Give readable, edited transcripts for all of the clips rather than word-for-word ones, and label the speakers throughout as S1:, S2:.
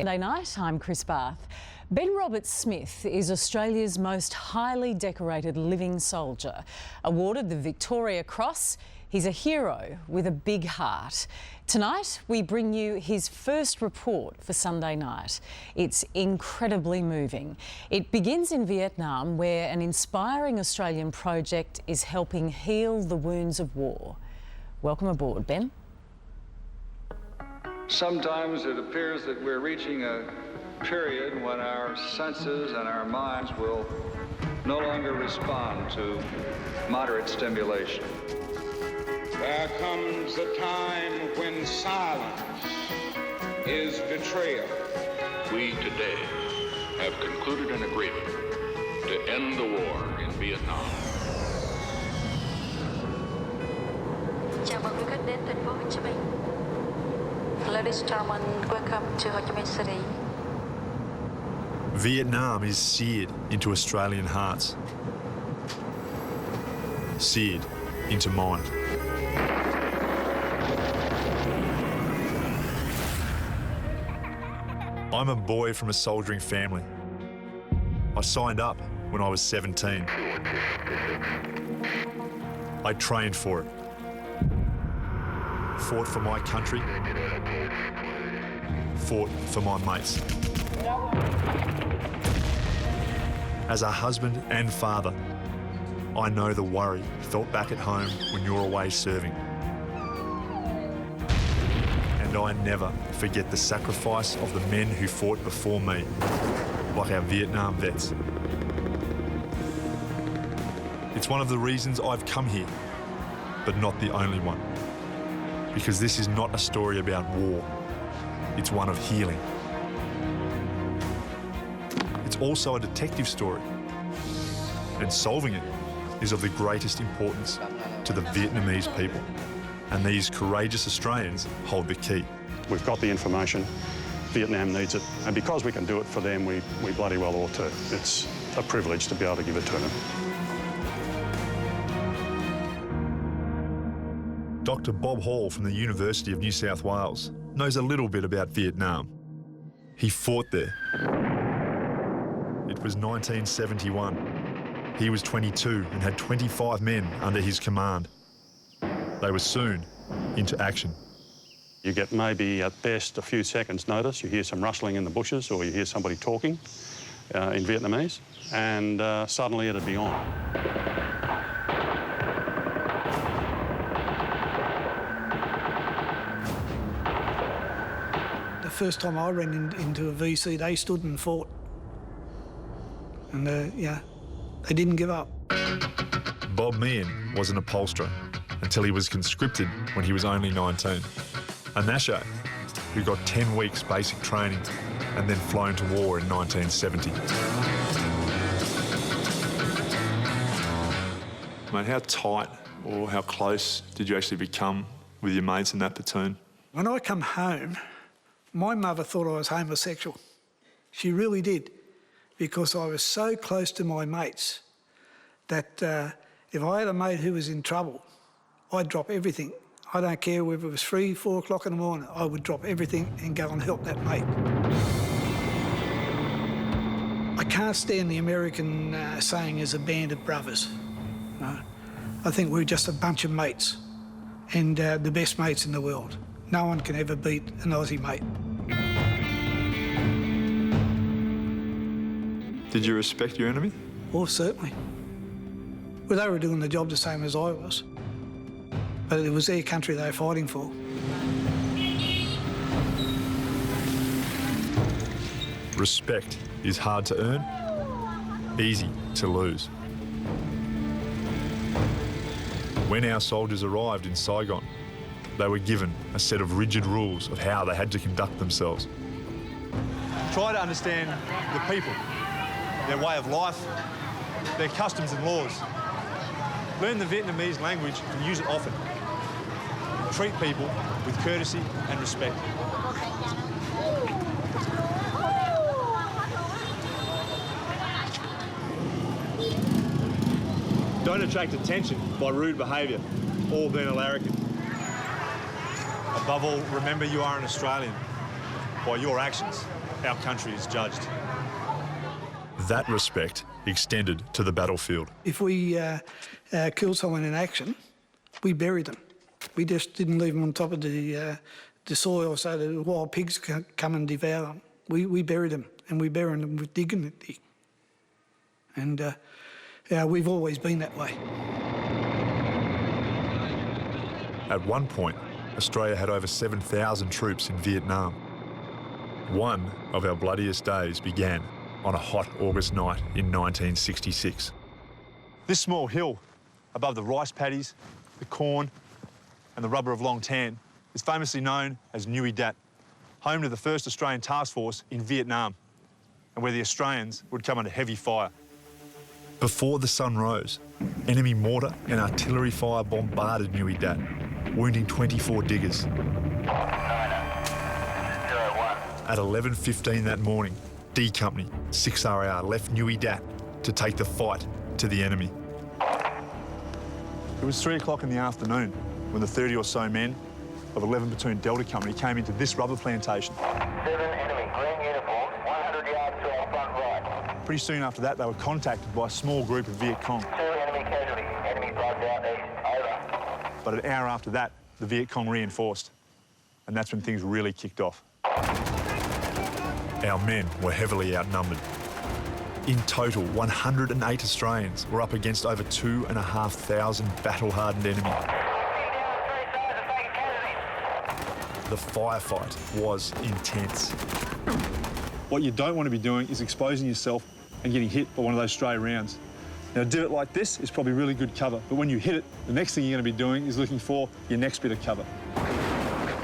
S1: Sunday night, I'm Chris Bath. Ben Roberts-Smith is Australia's most highly decorated living soldier. Awarded the Victoria Cross, he's a hero with a big heart. Tonight, we bring you his first report for Sunday night. It's incredibly moving. It begins in Vietnam, where an inspiring Australian project is helping heal the wounds of war. Welcome aboard, Ben.
S2: Sometimes it appears that we're reaching a period when our senses and our minds will no longer respond to moderate stimulation.
S3: There comes a time when silence is betrayal.
S4: We today have concluded an agreement to end the war in Vietnam.
S5: Chào mừng quý khách đến thành phố Hồ Chí Minh. Ladies and gentlemen, welcome to Ho Chi Minh City.
S6: Vietnam is seared into Australian hearts. Seared into mine. I'm a boy from a soldiering family. I signed up when I was 17. I trained for it. Fought for my country. Fought for my mates. As a husband and father, I know the worry felt back at home when you're away serving. And I never forget the sacrifice of the men who fought before me, like our Vietnam vets. It's one of the reasons I've come here, but not the only one. Because this is not a story about war, it's one of healing. It's also a detective story, and solving it is of the greatest importance to the Vietnamese people. And these courageous Australians hold the key.
S7: We've got the information, Vietnam needs it, and because we can do it for them, we bloody well ought to. It's a privilege to be able to give it to them.
S6: Dr. Bob Hall from the University of New South Wales knows a little bit about Vietnam. He fought there. It was 1971. He was 22 and had 25 men under his command. They were soon into action.
S7: You get maybe at best a few seconds notice. You hear some rustling in the bushes or you hear somebody talking in Vietnamese, and suddenly it'd be on.
S8: The first time I ran into a VC, they stood and fought. And, they didn't give up.
S6: Bob Meehan was an upholsterer until he was conscripted when he was only 19. A Nasho who got 10 weeks basic training and then flown to war in 1970. Mate, how tight or how close did you actually become with your mates in that platoon?
S8: When I come home, my mother thought I was homosexual. She really did, because I was so close to my mates that if I had a mate who was in trouble, I'd drop everything. I don't care whether it was 3, 4 o'clock in the morning, I would drop everything and go and help that mate. I can't stand the American saying as a band of brothers. No. I think we're just a bunch of mates, and the best mates in the world. No one can ever beat an Aussie mate.
S6: Did you respect your enemy?
S8: Oh, certainly. Well, they were doing the job the same as I was. But it was their country they were fighting for.
S6: Respect is hard to earn, easy to lose. When our soldiers arrived in Saigon, they were given a set of rigid rules of how they had to conduct themselves.
S9: Try to understand the people, their way of life, their customs and laws. Learn the Vietnamese language and use it often. Treat people with courtesy and respect. Don't attract attention by rude behaviour or being a larrikin. Above all, remember you are an Australian. By your actions, our country is judged.
S6: That respect extended to the battlefield.
S8: If we killed someone in action, we buried them. We just didn't leave them on top of the soil so that wild pigs can come and devour them. We buried them, and we buried them with dignity. And we've always been that way.
S6: At one point, Australia had over 7,000 troops in Vietnam. One of our bloodiest days began on a hot August night in 1966.
S9: This small hill above the rice paddies, the corn and the rubber of Long Tan is famously known as Nui Dat, home to the 1st Australian Task Force in Vietnam, and where the Australians would come under heavy fire.
S6: Before the sun rose, enemy mortar and artillery fire bombarded Nui Dat, wounding 24 diggers. At 11:15 that morning, D Company, 6RR, left Nui Dat to take the fight to the enemy.
S9: It was 3 o'clock in the afternoon when the 30 or so men of 11 Platoon Delta Company came into this rubber plantation.
S10: 7 enemy green uniforms, 100 yards to our front right.
S9: Pretty soon after that, they were contacted by a small group of Viet Cong.
S10: 2 enemy casualties, enemy drugged out east, over.
S9: But an hour after that, the Viet Cong reinforced, and that's when things really kicked off.
S6: Our men were heavily outnumbered. In total, 108 Australians were up against over 2,500 battle-hardened enemy. The firefight was intense.
S9: What you don't want to be doing is exposing yourself and getting hit by one of those stray rounds. Now, do it like this is probably really good cover, but when you hit it, the next thing you're going to be doing is looking for your next bit of cover.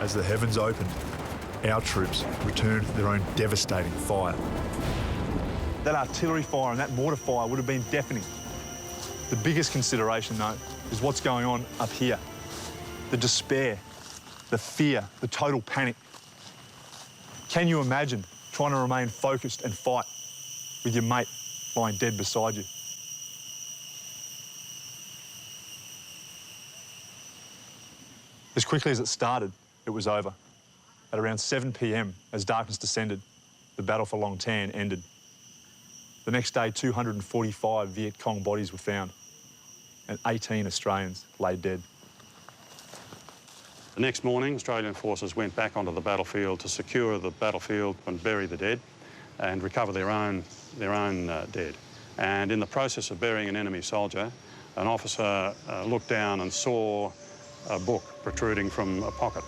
S6: As the heavens opened, our troops returned their own devastating fire.
S9: That artillery fire and that mortar fire would have been deafening. The biggest consideration, though, is what's going on up here. The despair, the fear, the total panic. Can you imagine trying to remain focused and fight with your mate lying dead beside you? As quickly as it started, it was over. At around 7 p.m, as darkness descended, the battle for Long Tan ended. The next day, 245 Viet Cong bodies were found, and 18 Australians lay dead.
S7: The next morning, Australian forces went back onto the battlefield to secure the battlefield and bury the dead and recover their own dead. And in the process of burying an enemy soldier, an officer looked down and saw a book protruding from a pocket.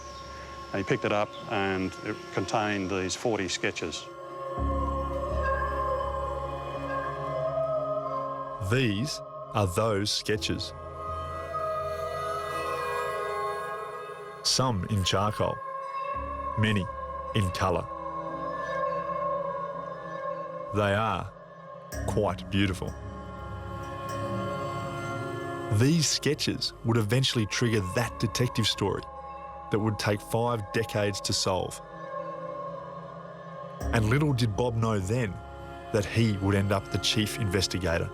S7: And he picked it up and it contained these 40 sketches.
S6: These are those sketches. Some in charcoal, many in colour. They are quite beautiful. These sketches would eventually trigger that detective story that would take 5 decades to solve. And little did Bob know then that he would end up the chief investigator.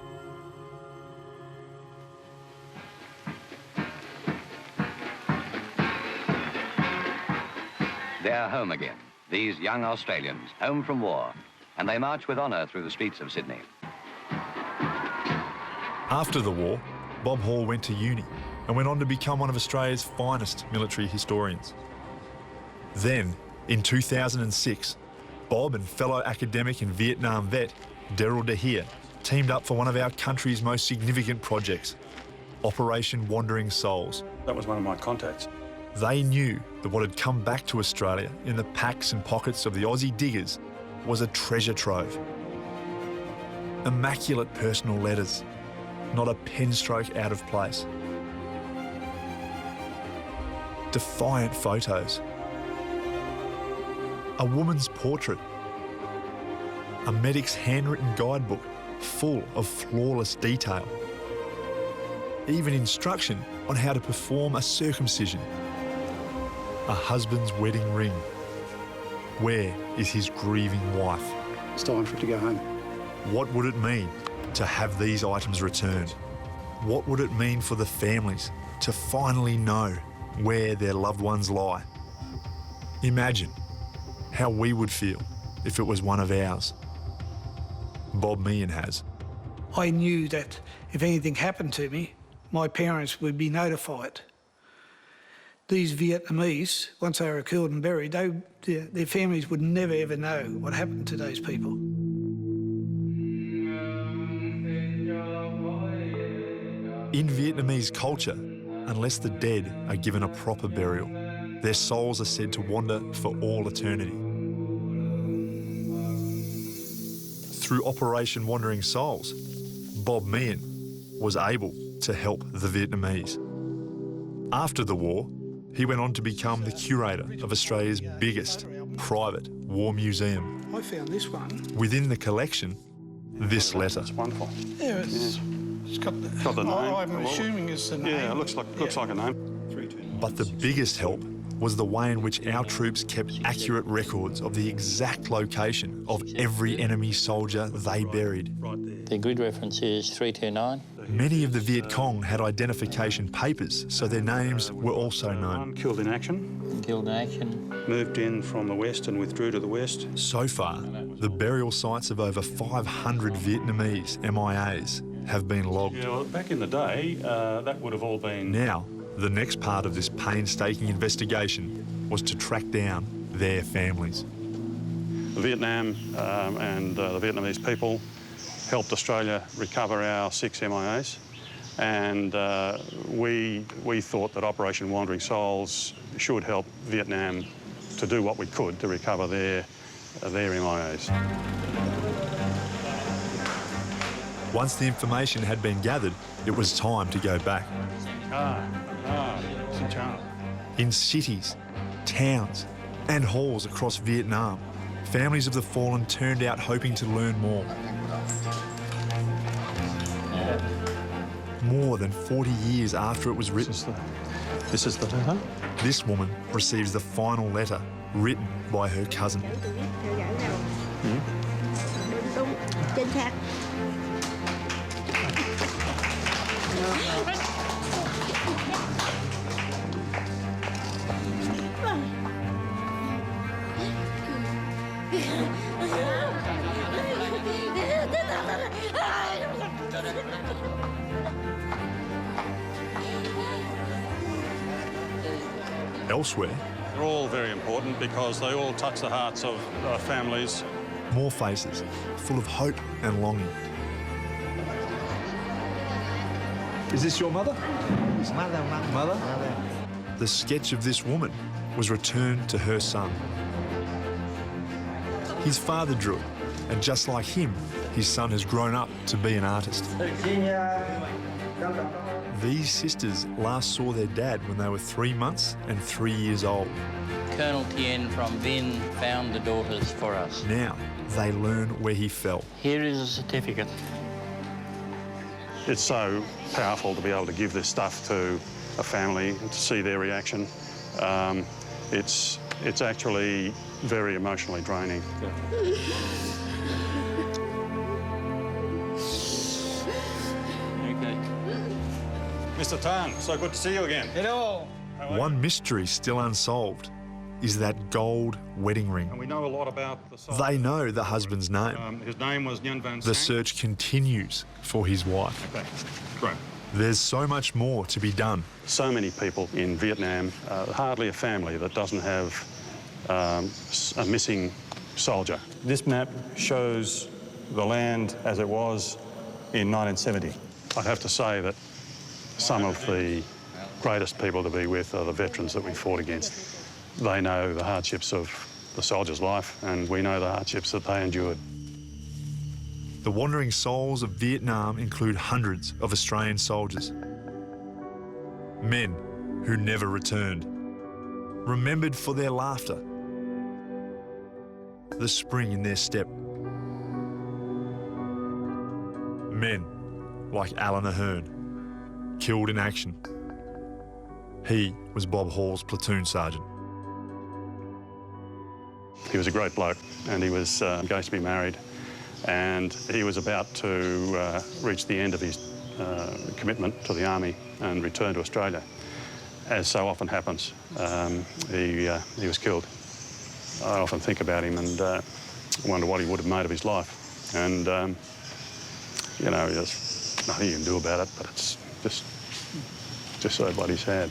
S11: They're home again, these young Australians, home from war, and they march with honour through the streets of Sydney.
S6: After the war, Bob Hall went to uni and went on to become one of Australia's finest military historians. Then, in 2006, Bob and fellow academic and Vietnam vet, Daryl DeHeer, teamed up for one of our country's most significant projects, Operation Wandering Souls.
S7: That was one of my contacts.
S6: They knew that what had come back to Australia in the packs and pockets of the Aussie diggers was a treasure trove. Immaculate personal letters, not a pen stroke out of place. Defiant photos. A woman's portrait. A medic's handwritten guidebook full of flawless detail. Even instruction on how to perform a circumcision. A husband's wedding ring. Where is his grieving wife?
S12: It's time for it to go home.
S6: What would it mean to have these items returned? What would it mean for the families to finally know where their loved ones lie? Imagine how we would feel if it was one of ours. Bob Meehan has.
S8: I knew that if anything happened to me, my parents would be notified. These Vietnamese, once they were killed and buried, their families would never ever know what happened to those people.
S6: In Vietnamese culture, unless the dead are given a proper burial, their souls are said to wander for all eternity. Through Operation Wandering Souls, Bob Meehan was able to help the Vietnamese. After the war, he went on to become the curator of Australia's biggest private war museum.
S8: I found this one.
S6: Within the collection, this letter.
S7: It's wonderful.
S8: Yeah, it's got the
S7: name.
S8: I'm assuming it's the name.
S7: Yeah, it looks like a name.
S6: But the biggest help was the way in which our troops kept accurate records of the exact location of every enemy soldier they buried.
S12: The grid reference is 329.
S6: Many of the Viet Cong had identification papers, so their names were also known.
S7: Killed in action.
S12: Killed in action.
S7: Moved in from the west and withdrew to the west.
S6: So far, the burial sites of over 500 Vietnamese MIAs have been logged.
S7: Yeah, well, back in the day, that would have all been...
S6: Now, the next part of this painstaking investigation was to track down their families.
S7: Vietnam and the Vietnamese people helped Australia recover our 6 MIAs, and we thought that Operation Wandering Souls should help Vietnam to do what we could to recover their MIAs.
S6: Once the information had been gathered, it was time to go back.
S7: St. Charles.
S6: In cities, towns, and halls across Vietnam, families of the fallen turned out hoping to learn more. More than 40 years after it was written.
S7: This is the letter?
S6: This woman receives the final letter written by her cousin. Elsewhere,
S7: They're all very important because they all touch the hearts of families.
S6: more faces, full of hope and longing. Is this your mother? Mother? The sketch of this woman was returned to her son. His father drew it, and just like him, his son has grown up to be an artist. These sisters last saw their dad when they were 3 months and 3 years old.
S12: Colonel Tien from Vinh found the daughters for us.
S6: Now they learn where he fell.
S12: Here is a certificate.
S7: It's so powerful to be able to give this stuff to a family and to see their reaction. It's actually very emotionally draining.
S12: Okay.
S7: Mr. Tan, so good to see you again.
S8: Hello.
S6: One mystery still unsolved is that gold wedding ring.
S7: And we know a lot about the soldier.
S6: They know the husband's name.
S7: His name was Nguyen Van
S6: The
S7: Sang.
S6: search continues for his wife.
S7: Okay, great.
S6: There's so much more to be done.
S7: So many people in Vietnam, hardly a family that doesn't have a missing soldier. This map shows the land as it was in 1970. I'd have to say that some of the greatest people to be with are the veterans that we fought against. They know the hardships of the soldier's life, and we know the hardships that they endured.
S6: The wandering souls of Vietnam include hundreds of Australian soldiers. Men who never returned. Remembered for their laughter. The spring in their step. Men like Alan Ahern, killed in action. He was Bob Hall's platoon sergeant.
S7: He was a great bloke, and he was going to be married, and he was about to reach the end of his commitment to the army and return to Australia. As so often happens, he was killed. I often think about him, and I wonder what he would have made of his life. And, you know, there's nothing you can do about it, but it's just so bloody sad.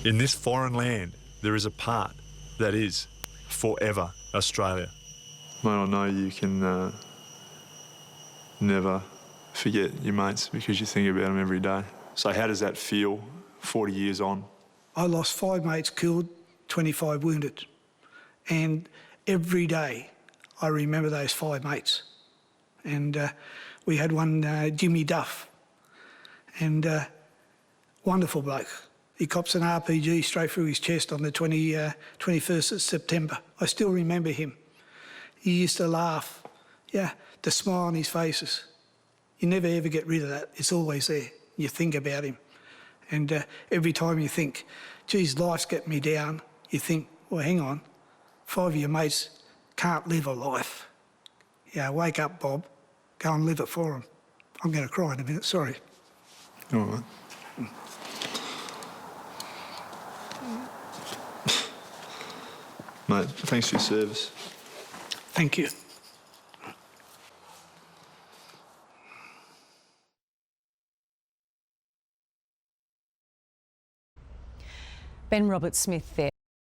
S6: In this foreign land, there is a part that is forever Australia.
S13: Mate, I know you can never forget your mates because you think about them every day. So how does that feel 40 years on?
S8: I lost 5 mates killed, 25 wounded. And every day I remember those 5 mates. And we had one, Jimmy Duff, and wonderful bloke. He cops an RPG straight through his chest on the 21st of September. I still remember him. He used to laugh, yeah, the smile on his faces. You never ever get rid of that. It's always there. You think about him. And every time you think, geez, life's got me down, you think, well, hang on, 5 of your mates can't live a life. Yeah, wake up, Bob. Go and live it for them. I'm going to cry in a minute, sorry.
S13: All right. Mate, thanks for your service.
S8: Thank you.
S1: Ben Roberts-Smith there.